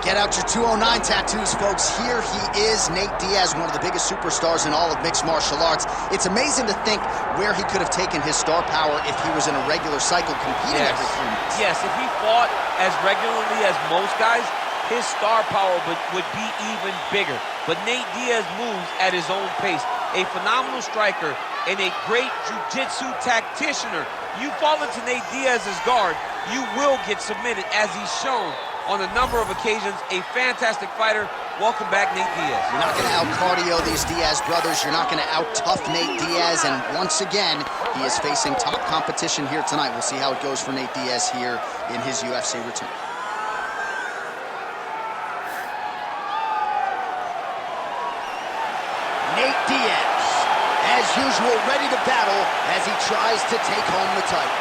Get out your 209 tattoos, folks. Here he is, Nate Diaz, one of the biggest superstars in all of mixed martial arts. It's amazing to think where he could have taken his star power if he was in a regular cycle competing every 3 months. Yes, if he fought as regularly as most guys, his star power would be even bigger. But Nate Diaz moves at his own pace. A phenomenal striker and a great jiu-jitsu tacticianer. You fall into Nate Diaz's guard, you will get submitted, as he's shown on a number of occasions. A fantastic fighter. Welcome back, Nate Diaz. You're not going to out-cardio these Diaz brothers. You're not going to out-tough Nate Diaz. And once again, he is facing top competition here tonight. We'll see how it goes for Nate Diaz here in his UFC return. Nate Diaz, as usual, ready to battle as he tries to take home the title.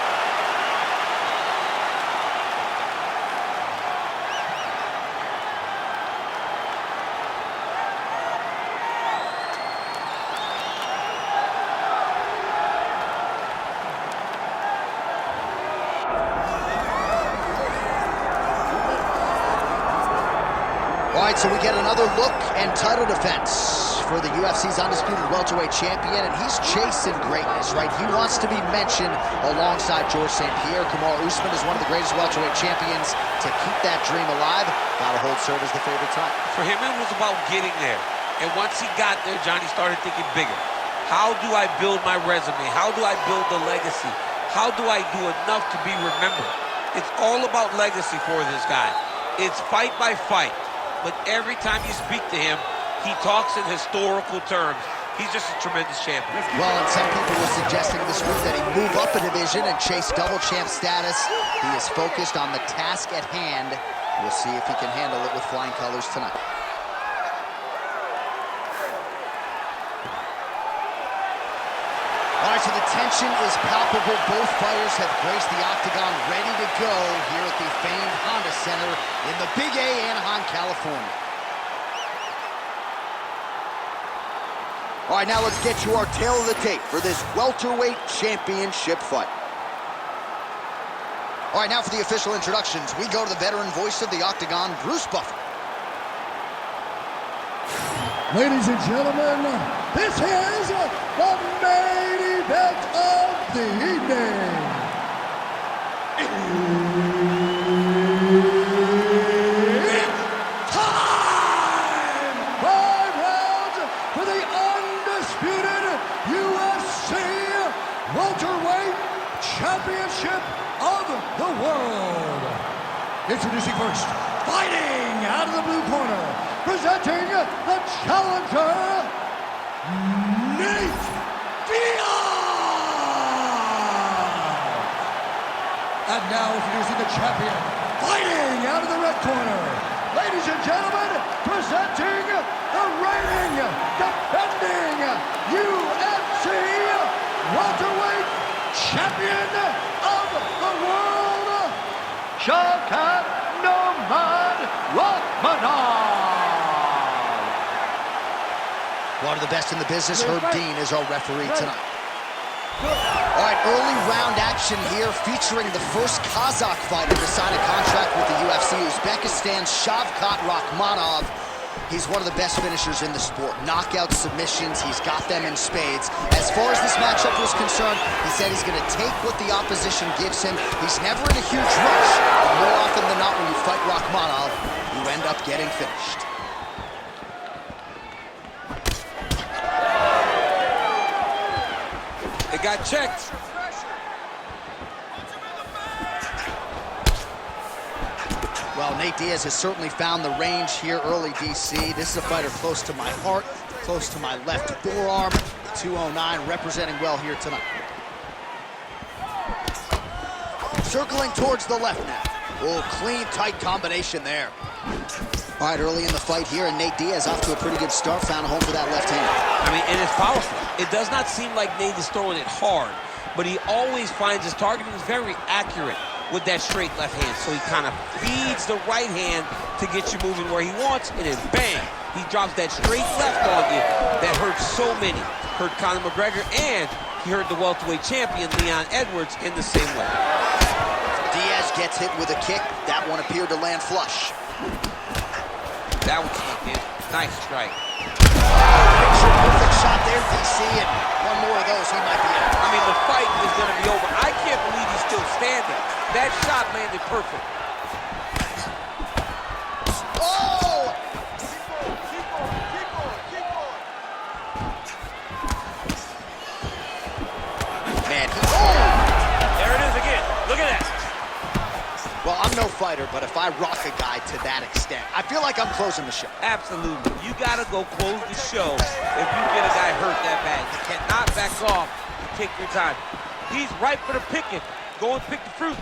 All right, so we get another look and title defense for the UFC's undisputed welterweight champion, and he's chasing greatness, right? He wants to be mentioned alongside George St. Pierre. Kamaru Usman is one of the greatest welterweight champions. To keep that dream alive, gotta hold serve as the favorite time. For him, it was about getting there. And once he got there, Johnny started thinking bigger. How do I build my resume? How do I build the legacy? How do I do enough to be remembered? It's all about legacy for this guy. It's fight by fight. But every time you speak to him, he talks in historical terms. He's just a tremendous champion. Well, and some people were suggesting this week that he move up a division and chase double champ status. He is focused on the task at hand. We'll see if he can handle it with flying colors tonight. All right, so the tension is palpable. Both fighters have graced the octagon, ready to go here at the famed Honda Center in the Big A, Anaheim, California. All right, now let's get you our tale of the tape for this welterweight championship fight. All right, now for the official introductions, we go to the veteran voice of the octagon, Bruce Buffer. Ladies and gentlemen, this is the main event of the evening. It's time! 5 rounds for the undisputed UFC welterweight championship of the world. Introducing first, fighting out of the blue corner, presenting the challenger, Nate Diaz! And now introducing the champion, fighting out of the red corner, ladies and gentlemen, presenting the reigning, defending UFC welterweight champion of the world, Shavkat Rakhmonov! One of the best in the business, Herb Dean, is our referee tonight. All right, early round action here featuring the first Kazakh fighter to sign a contract with the UFC, Uzbekistan's Shavkat Rakhmonov. He's one of the best finishers in the sport. Knockout submissions, he's got them in spades. As far as this matchup was concerned, he said he's going to take what the opposition gives him. He's never in a huge rush, but more often than not when you fight Rakhmonov, you end up getting finished. It got checked. Well, Nate Diaz has certainly found the range here early, DC. This is a fighter close to my heart, close to my left forearm. 209 representing well here tonight. Circling towards the left now. Oh, clean, tight combination there. All right, early in the fight here, and Nate Diaz off to a pretty good start, found a home for that left hand. I mean, it is powerful. It does not seem like Nate is throwing it hard, but he always finds his target is very accurate with that straight left hand. So he kind of feeds the right hand to get you moving where he wants, and then bang, he drops that straight left on you that hurts so many. Hurt Conor McGregor, and he hurt the welterweight champion, Leon Edwards, in the same way. Diaz gets hit with a kick. That one appeared to land flush. That one snuck in. Nice strike. Picture perfect shot there, DC, and one more of those, he might be out. I mean, the fight is going to be over. I can't believe he's still standing. That shot landed perfect. Oh! Man, There it is again. Look at that. well, I'm no fighter, but if I rock a guy to that extent, I feel like I'm closing the show. Absolutely. You got to go close the show if you get a guy hurt that bad. You cannot back off and take your time. He's ripe for the picking. Go and pick the fruit.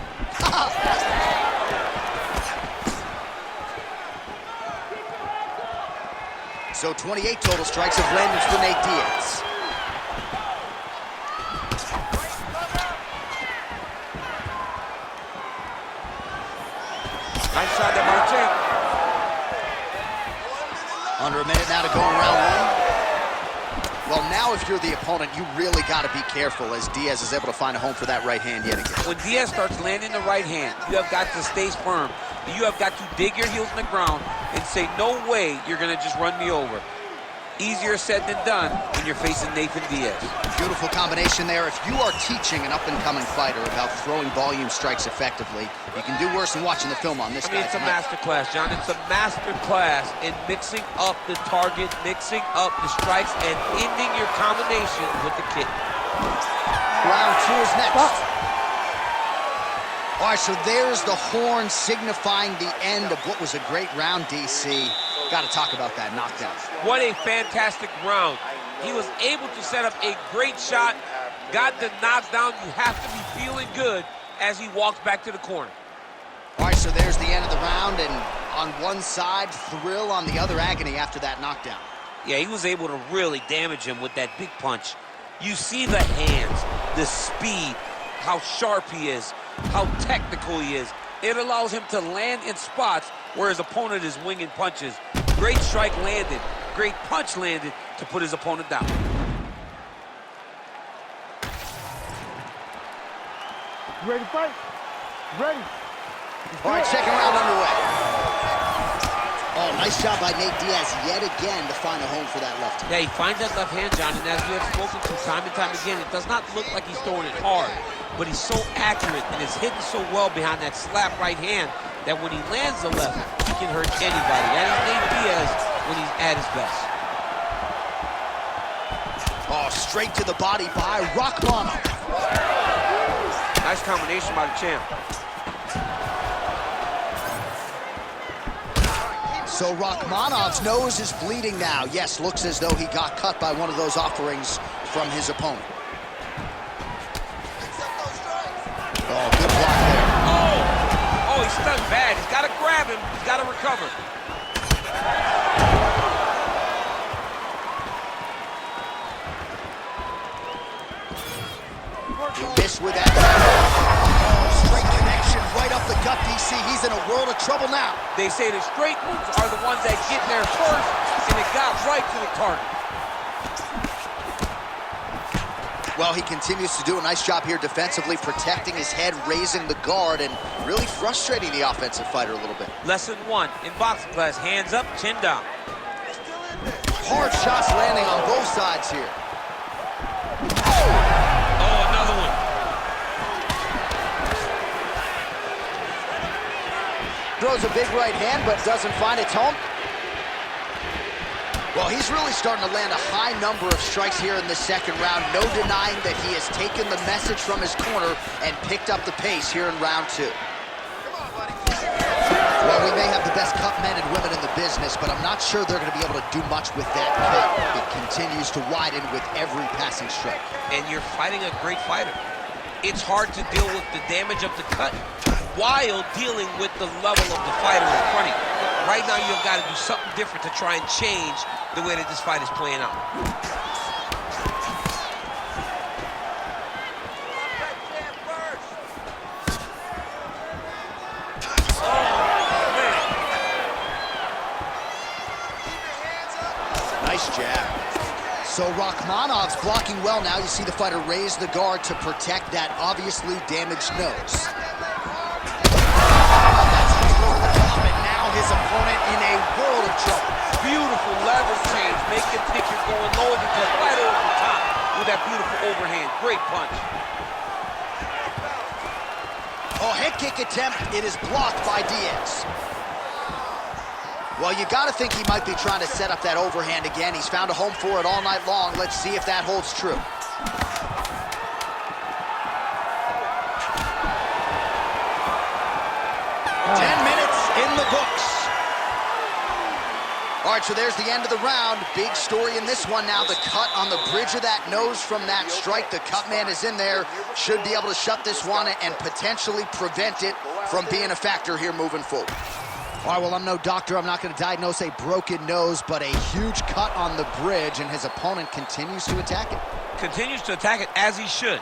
So 28 total strikes have landed for Nate Diaz. Nice shot there by the champ. Under a minute now to go in round one. Well, now if you're the opponent, you really got to be careful as Diaz is able to find a home for that right hand yet again. When Diaz starts landing the right hand, you have got to stay firm. You have got to dig your heels in the ground and say, no way you're going to just run me over. Easier said than done when you're facing Nathan Diaz. Beautiful combination there. If you are teaching an up-and-coming fighter about throwing volume strikes effectively, you can do worse than watching the film on this guy It's a tonight. master class, John. It's a master class in mixing up the target, mixing up the strikes, and ending your combination with the kick. Round two is next. All right, so there's the horn signifying the end of what was a great round, DC. Got to talk about that knockdown. What a fantastic round. He was able to set up a great shot, got the knockdown. You have to be feeling good as he walks back to the corner. All right, so there's the end of the round, and on one side, thrill, on the other, agony after that knockdown. Yeah, he was able to really damage him with that big punch. You see the hands, the speed, how sharp he is, how technical he is. It allows him to land in spots where his opponent is winging punches. Great strike landed, great punch landed to put his opponent down. You ready to fight? Ready. All right, second round underway. Oh, nice job by Nate Diaz yet again to find a home for that left hand. Yeah, he finds that left hand, John, and as we have spoken to time and time again, it does not look like he's throwing it hard, but he's so accurate and is hitting so well behind that slap right hand that when he lands the left, he can hurt anybody. That is Nate Diaz when he's at his best. Oh, straight to the body by Rakhmonov. Nice combination by the champ. So Rakhmonov's nose is bleeding now. Yes, looks as though he got cut by one of those offerings from his opponent. Oh, good block there. Oh, he's stunned bad. He's got to grab him. He's got to recover. He missed with that. Oh, straight connection right up the gut, DC. He's in a world of trouble now. They say the straight moves are the ones that get there first, and it got right to the target. Well, he continues to do a nice job here defensively, protecting his head, raising the guard, and really frustrating the offensive fighter a little bit. Lesson one in boxing class, hands up, chin down. Hard shots landing on both sides here. Oh, another one. Throws a big right hand, but doesn't find its home. Well, he's really starting to land a high number of strikes here in the second round. No denying that he has taken the message from his corner and picked up the pace here in round two. Well, we may have the best cut men and women in the business, but I'm not sure they're going to be able to do much with that cut. It continues to widen with every passing strike. And you're fighting a great fighter. It's hard to deal with the damage of the cut while dealing with the level of the fighter in front of you. Right now, you've got to do something different to try and change the way that this fight is playing out. Nice jab. So Rakhmonov's blocking well now. You see the fighter raise the guard to protect that obviously damaged nose. That's over the top, and now his opponent opponent in a world of trouble. Beautiful level change. Make him think you're going low and because right over the top with that beautiful overhand. Great punch. Oh, head kick attempt. It is blocked by Diaz. Well, you got to think he might be trying to set up that overhand again. He's found a home for it all night long. Let's see if that holds true. In the books. All right, so there's the end of the round. Big story in this one now. The cut on the bridge of that nose from that strike. The cut man is in there. Should be able to shut this one and potentially prevent it from being a factor here moving forward. All right, well, I'm no doctor. I'm not going to diagnose a broken nose, but a huge cut on the bridge, and his opponent continues to attack it. Continues to attack it as he should.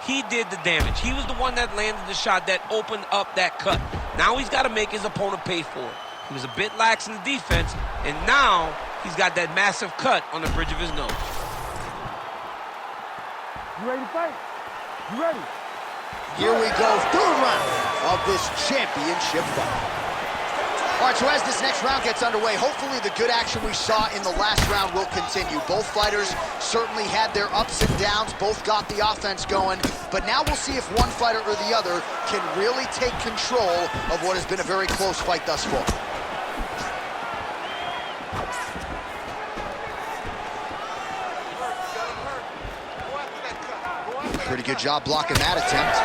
He did the damage. He was the one that landed the shot that opened up that cut. Now he's got to make his opponent pay for it. He was a bit lax in the defense, and now he's got that massive cut on the bridge of his nose. You ready to fight? You ready? Here we go, third round of this championship fight. All right, so as this next round gets underway, hopefully the good action we saw in the last round will continue. Both fighters certainly had their ups and downs, both got the offense going, but now we'll see if one fighter or the other can really take control of what has been a very close fight thus far. Pretty good job blocking that attempt.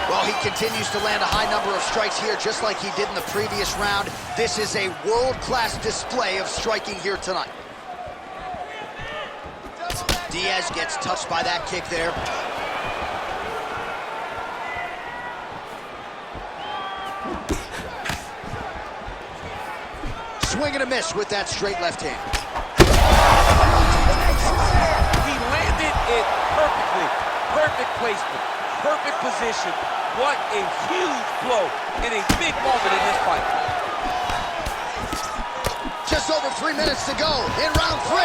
Well, he continues to land a high number of strikes here, just like he did in the previous round. This is a world-class display of striking here tonight. Diaz gets touched by that kick there. Swing and a miss with that straight left hand. He landed it perfectly. Perfect placement. Perfect position. What a huge blow in a big moment in this fight. Just over 3 minutes to go in round 3.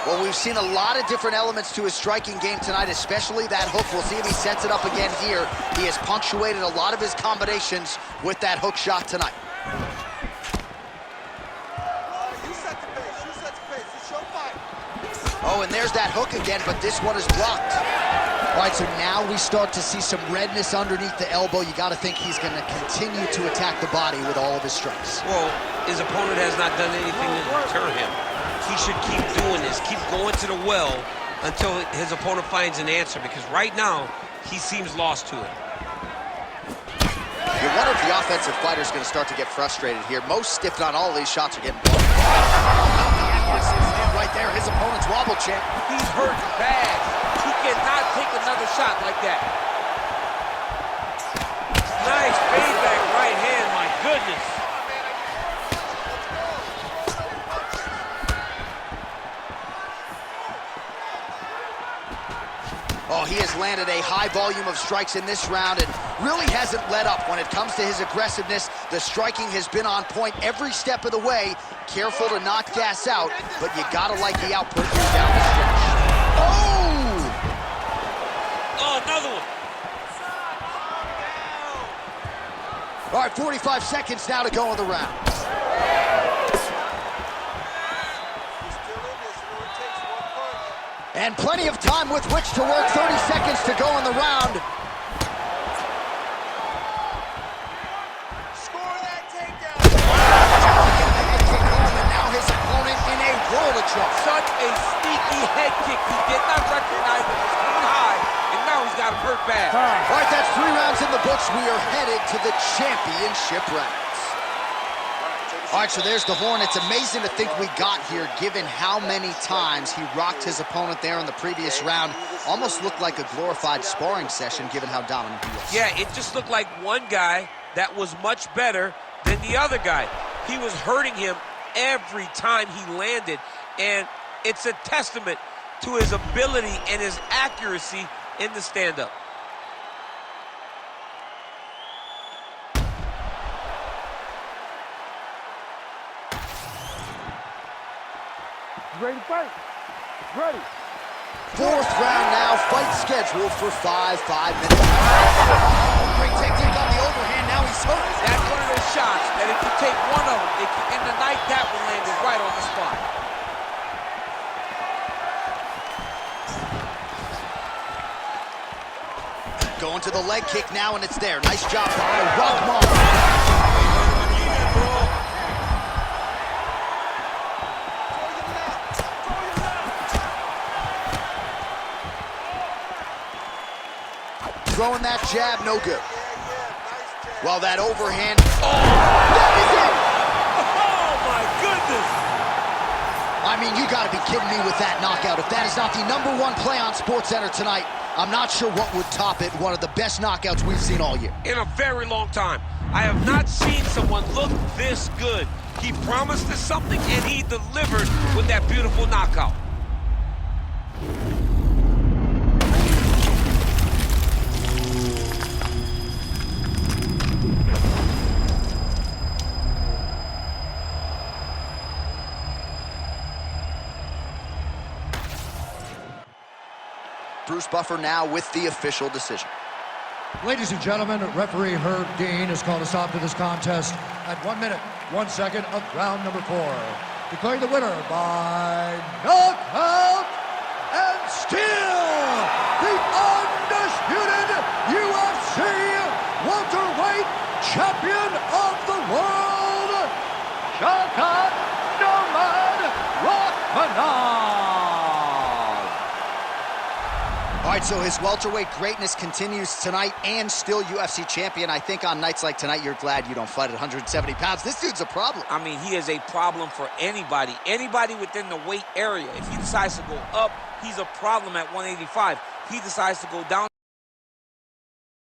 Well, we've seen a lot of different elements to his striking game tonight, especially that hook. We'll see if he sets it up again here. He has punctuated a lot of his combinations with that hook shot tonight. Oh, and there's that hook again, but this one is blocked. All right, so now we start to see some redness underneath the elbow. You got to think he's going to continue to attack the body with all of his strikes. Well, his opponent has not done anything to deter him. He should keep doing this, keep going to the well until his opponent finds an answer, because right now, he seems lost to it. You wonder if the offensive fighter is going to start to get frustrated here. Most, if not all of these shots are getting blocked. Right there, his opponent's wobble champ. He's hurt bad. He cannot take another shot like that. Nice fade back right hand, my goodness. Oh, he has landed a high volume of strikes in this round and really hasn't let up when it comes to his aggressiveness. The striking has been on point every step of the way. Careful to not gas out, but you gotta like the output here down the stretch. Oh! Oh, another one. All right, 45 seconds now to go in the round. And plenty of time with which to work. 30 seconds to go in the round. Score that takedown. And now his opponent in a world of trouble. Such a sneaky head kick. He did not recognize it was coming high, and now he's got him hurt bad. All right, that's 3 rounds in the books. We are headed to the championship rounds. All right, so there's the horn. It's amazing to think we got here, given how many times he rocked his opponent there in the previous round. Almost looked like a glorified sparring session, given how dominant he was. Yeah, it just looked like one guy that was much better than the other guy. He was hurting him every time he landed, and it's a testament to his ability and his accuracy in the stand-up. Ready to fight? Ready. 4th round now, fight scheduled for 5 minutes. Great technique on the overhand, now he's hurt. That's one of those shots that if you take one of them, it can end the night. That one landed right on the spot. Going to the leg kick now, and it's there. Nice job by Rakhmonov. Throwing that jab, no good. Well, that overhand. Oh, that is it! Oh, my goodness! I mean, you gotta be kidding me with that knockout. If that is not the #1 play on SportsCenter tonight, I'm not sure what would top it. One of the best knockouts we've seen all year. In a very long time. I have not seen someone look this good. He promised us something, and he delivered with that beautiful knockout. Bruce Buffer now with the official decision. Ladies and gentlemen, referee Herb Dean has called a stop to this contest at 1 minute, 1 second of round number 4. Declaring the winner by knockout and still the undisputed UFC welterweight champion of the world, Shavkat Rakhmonov. All right, so his welterweight greatness continues tonight, and still UFC champion. I think on nights like tonight, you're glad you don't fight at 170 pounds. This dude's a problem. I mean, he is a problem for anybody. Anybody within the weight area. If he decides to go up, he's a problem at 185. He decides to go down.